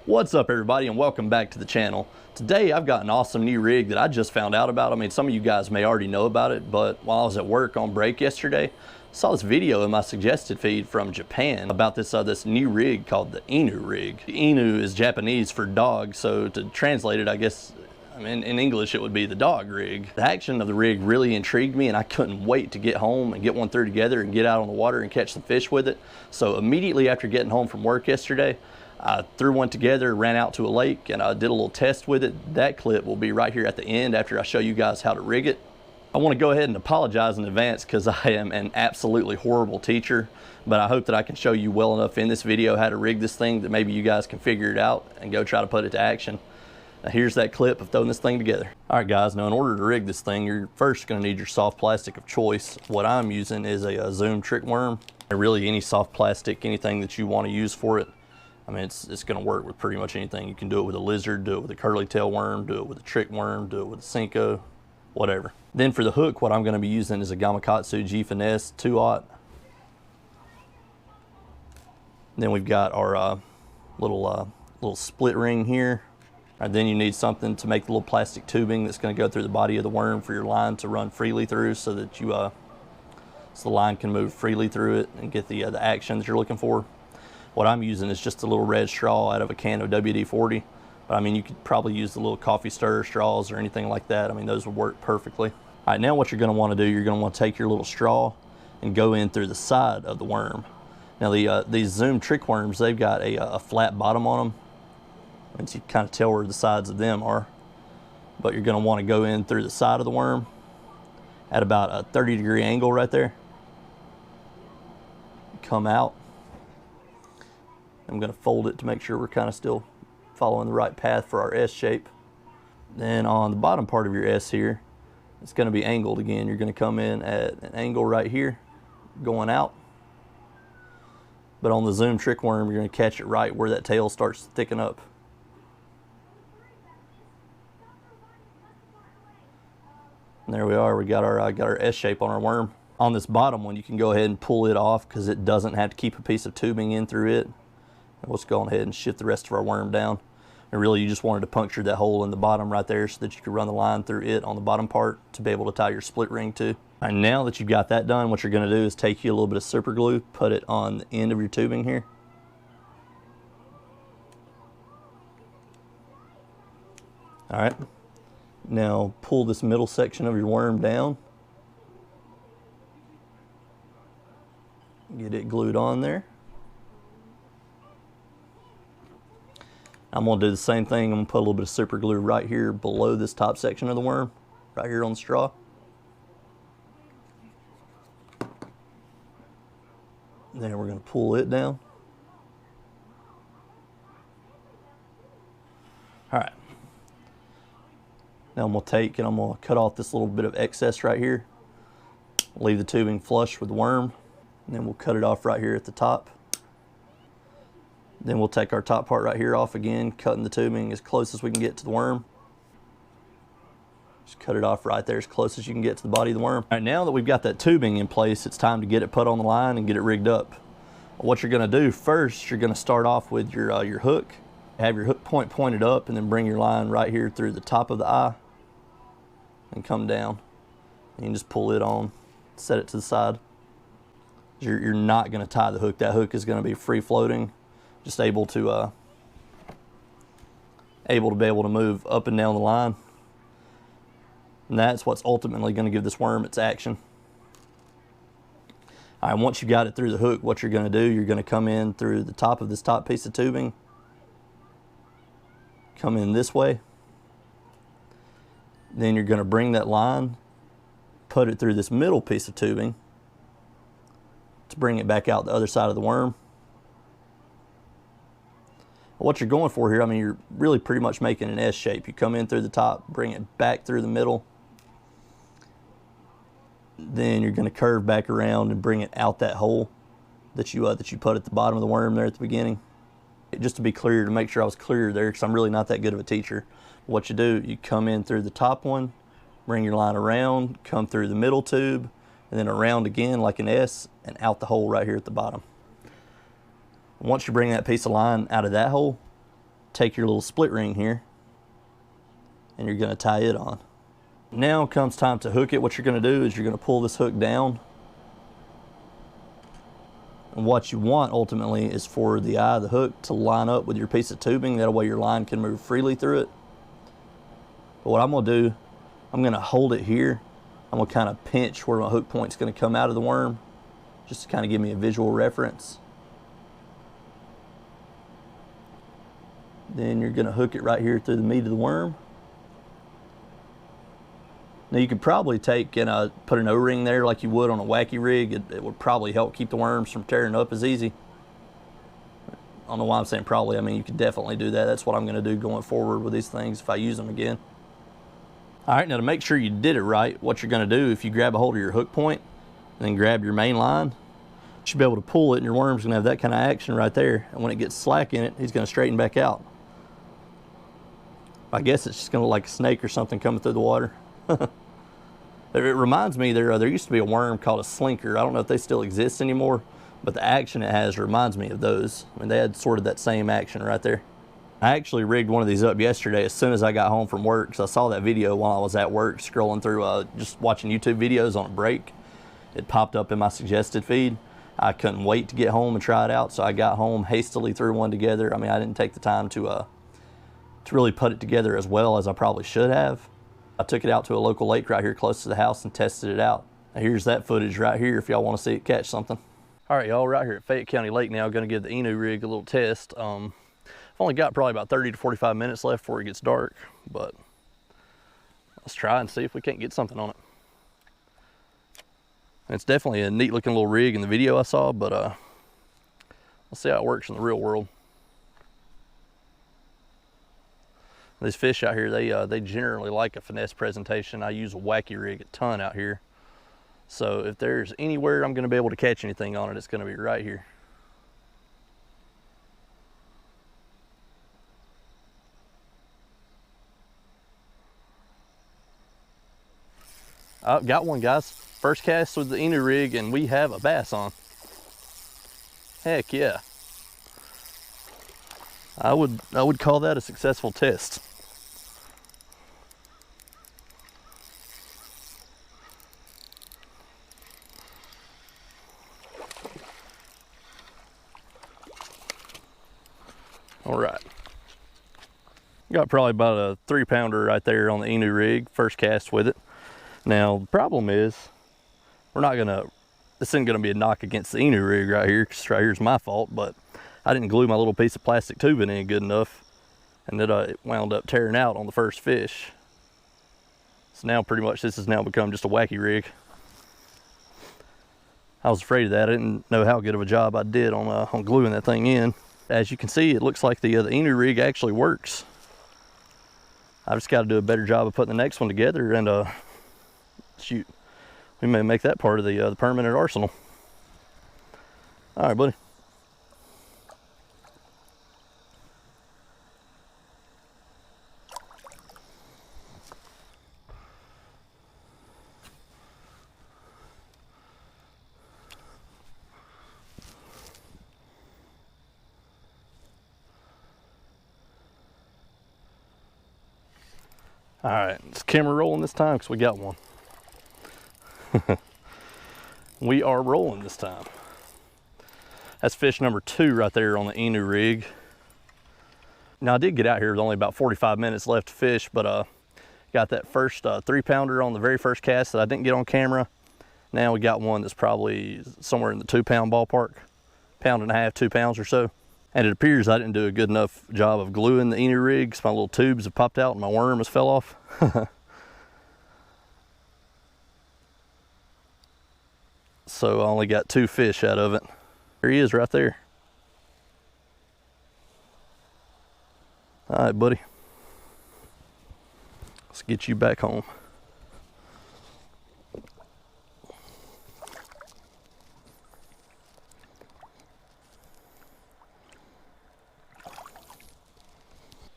What's up everybody and welcome back to the channel. Today I've got an awesome new rig that I just found out about. I mean, some of you guys may already know about it, but while I was at work on break yesterday, I saw this video in my suggested feed from Japan about this new rig called the Inu Rig. Inu is Japanese for dog, so to translate it, I guess, in English it would be the dog rig. The action of the rig really intrigued me and I couldn't wait to get home and get one through together and get out on the water and catch some fish with it. So immediately after getting home from work yesterday, I threw one together, ran out to a lake, and I did a little test with it. That clip will be right here at the end after I show you guys how to rig it. I want to go ahead and apologize in advance because I am an absolutely horrible teacher, but I hope that I can show you well enough in this video how to rig this thing that maybe you guys can figure it out and go try to put it to action. Now here's that clip of throwing this thing together. All right guys, now in order to rig this thing, you're first going to need your soft plastic of choice. What I'm using is a Zoom trick worm. Really any soft plastic, anything that you want to use for it. I mean, it's going to work with pretty much anything. You can do it with a lizard, do it with a curly tail worm, do it with a trick worm, do it with a Cinco, whatever. Then for the hook, what I'm going to be using is a Gamakatsu G Finesse 2/0. Then we've got our little split ring here. And then you need something to make the little plastic tubing that's going to go through the body of the worm for your line to run freely through, so that so the line can move freely through it and get the action that you're looking for. What I'm using is just a little red straw out of a can of WD-40. But I mean, you could probably use the little coffee stirrer straws or anything like that. I mean, those would work perfectly. All right, now what you're going to want to do, you're going to want to take your little straw and go in through the side of the worm. Now these Zoom trick worms, they've got a flat bottom on them. And so you kind of tell where the sides of them are. But you're going to want to go in through the side of the worm at about a 30-degree angle right there. Come out. I'm going to fold it to make sure we're kind of still following the right path for our S shape. Then on the bottom part of your S here, it's going to be angled again. You're going to come in at an angle right here, going out. But on the Zoom trick worm, you're going to catch it right where that tail starts to thicken up. And there we are. We got our S shape on our worm. On this bottom one, you can go ahead and pull it off because it doesn't have to keep a piece of tubing in through it. And let's go ahead and shift the rest of our worm down. And really you just wanted to puncture that hole in the bottom right there so that you could run the line through it on the bottom part to be able to tie your split ring to. And now that you've got that done, what you're going to do is take you a little bit of super glue, put it on the end of your tubing here. All right. Now pull this middle section of your worm down. Get it glued on there. I'm going to do the same thing. I'm going to put a little bit of super glue right here below this top section of the worm, right here on the straw. Then we're going to pull it down. All right. Now I'm going to take and I'm going to cut off this little bit of excess right here. Leave the tubing flush with the worm. And then we'll cut it off right here at the top. Then we'll take our top part right here off again, cutting the tubing as close as we can get to the worm. Just cut it off right there as close as you can get to the body of the worm. All right, now that we've got that tubing in place, it's time to get it put on the line and get it rigged up. What you're going to do first, you're going to start off with your hook. Have your hook point pointed up and then bring your line right here through the top of the eye and come down. And you can just pull it on, set it to the side. You're not going to tie the hook. That hook is going to be free floating. Just able to be able to move up and down the line. And that's what's ultimately going to give this worm its action. All right, once you got it through the hook, what you're going to do, you're going to come in through the top of this top piece of tubing. Come in this way. Then you're going to bring that line, put it through this middle piece of tubing to bring it back out the other side of the worm. What you're going for here, I mean, you're really pretty much making an S shape. You come in through the top, bring it back through the middle. Then you're going to curve back around and bring it out that hole that you put at the bottom of the worm there at the beginning. Just to be clear, to make sure I was clear there, because I'm really not that good of a teacher. What you do, you come in through the top one, bring your line around, come through the middle tube, and then around again like an S and out the hole right here at the bottom. Once you bring that piece of line out of that hole, take your little split ring here and you're going to tie it on. Now comes time to hook it. What you're going to do is you're going to pull this hook down. And what you want ultimately is for the eye of the hook to line up with your piece of tubing. That way your line can move freely through it. But what I'm going to do, I'm going to hold it here. I'm going to kind of pinch where my hook point's going to come out of the worm, just to kind of give me a visual reference. Then you're going to hook it right here through the meat of the worm. Now you could probably take and put an O-ring there like you would on a wacky rig. It would probably help keep the worms from tearing up as easy. I don't know why I'm saying probably. I mean, you could definitely do that. That's what I'm going to do going forward with these things if I use them again. All right, now to make sure you did it right, what you're going to do, if you grab a hold of your hook point and then grab your main line, you should be able to pull it and your worm's going to have that kind of action right there. And when it gets slack in it, he's going to straighten back out. I guess it's just going to look like a snake or something coming through the water. It reminds me, there used to be a worm called a slinker. I don't know if they still exist anymore, but the action it has reminds me of those. I mean, they had sort of that same action right there. I actually rigged one of these up yesterday as soon as I got home from work, because I saw that video while I was at work scrolling through, just watching YouTube videos on a break. It popped up in my suggested feed. I couldn't wait to get home and try it out, so I got home, hastily threw one together. I mean, I didn't take the time to really put it together as well as I probably should have. I took it out to a local lake right here close to the house and tested it out. Now here's that footage right here if y'all want to see it catch something. All right, y'all, right here at Fayette County Lake now, going to give the Inu Rig a little test. I've only got probably about 30 to 45 minutes left before it gets dark, but let's try and see if we can't get something on it. And it's definitely a neat looking little rig in the video I saw, but let's see how it works in the real world. These fish out here, they generally like a finesse presentation. I use a wacky rig a ton out here. So if there's anywhere I'm gonna be able to catch anything on it, it's gonna be right here. I've got one, guys. First cast with the Inu Rig, and we have a bass on. Heck yeah. I would call that a successful test. All right. Got probably about a 3-pounder right there on the Inu Rig, first cast with it. Now, the problem is, this isn't gonna be a knock against the Inu Rig right here, because right here's my fault, but I didn't glue my little piece of plastic tubing in good enough, and it wound up tearing out on the first fish. So now pretty much this has now become just a wacky rig. I was afraid of that. I didn't know how good of a job I did on gluing that thing in. As you can see, it looks like the Inu Rig actually works. I've just got to do a better job of putting the next one together, and shoot, we may make that part of the permanent arsenal. All right, buddy. All right, is camera rolling this time? Because we got one. We are rolling this time. That's fish number 2 right there on the Inu Rig. Now I did get out here with only about 45 minutes left to fish, but got that first 3-pounder on the very first cast that I didn't get on camera. Now we got one that's probably somewhere in the 2-pound ballpark, 1.5 pounds, 2 pounds or so. And it appears I didn't do a good enough job of gluing the Inu Rig, because my little tubes have popped out and my worm has fell off. So I only got 2 fish out of it. There he is right there. All right, buddy. Let's get you back home.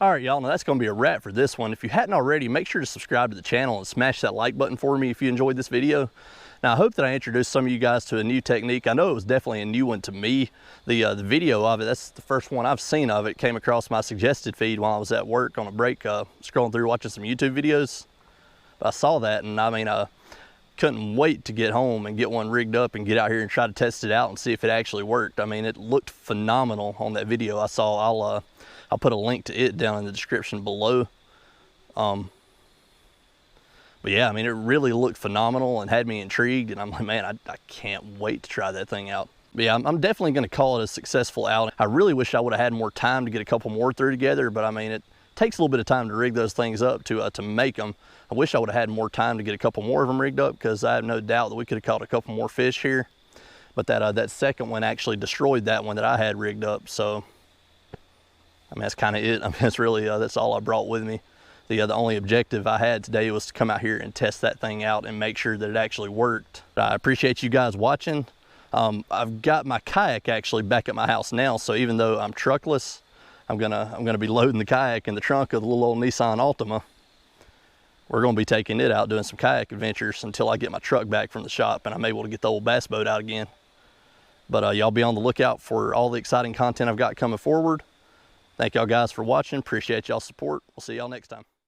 All right, y'all, now that's gonna be a wrap for this one. If you hadn't already, make sure to subscribe to the channel and smash that like button for me if you enjoyed this video. Now, I hope that I introduced some of you guys to a new technique. I know it was definitely a new one to me. The video of it, that's the first one I've seen of it, came across my suggested feed while I was at work on a break, scrolling through watching some YouTube videos. But I saw that, and I mean, couldn't wait to get home and get one rigged up and get out here and try to test it out and see if it actually worked. I mean, it looked phenomenal on that video I saw. I'll put a link to it down in the description below. But yeah, I mean, it really looked phenomenal and had me intrigued, and I'm like, man, I can't wait to try that thing out. But yeah, I'm definitely gonna call it a successful outing. I really wish I would have had more time to get a couple more through together, but I mean, it takes a little bit of time to rig those things up to make them. I wish I would have had more time to get a couple more of them rigged up, because I have no doubt that we could have caught a couple more fish here. But that second one actually destroyed that one that I had rigged up. So, I mean, that's kind of it. I mean, that's really, that's all I brought with me. The only objective I had today was to come out here and test that thing out and make sure that it actually worked. I appreciate you guys watching. I've got my kayak actually back at my house now, so even though I'm truckless, I'm gonna be loading the kayak in the trunk of the little old Nissan Altima. We're gonna be taking it out doing some kayak adventures until I get my truck back from the shop and I'm able to get the old bass boat out again. But y'all be on the lookout for all the exciting content I've got coming forward. Thank y'all guys for watching. Appreciate y'all's support. We'll see y'all next time.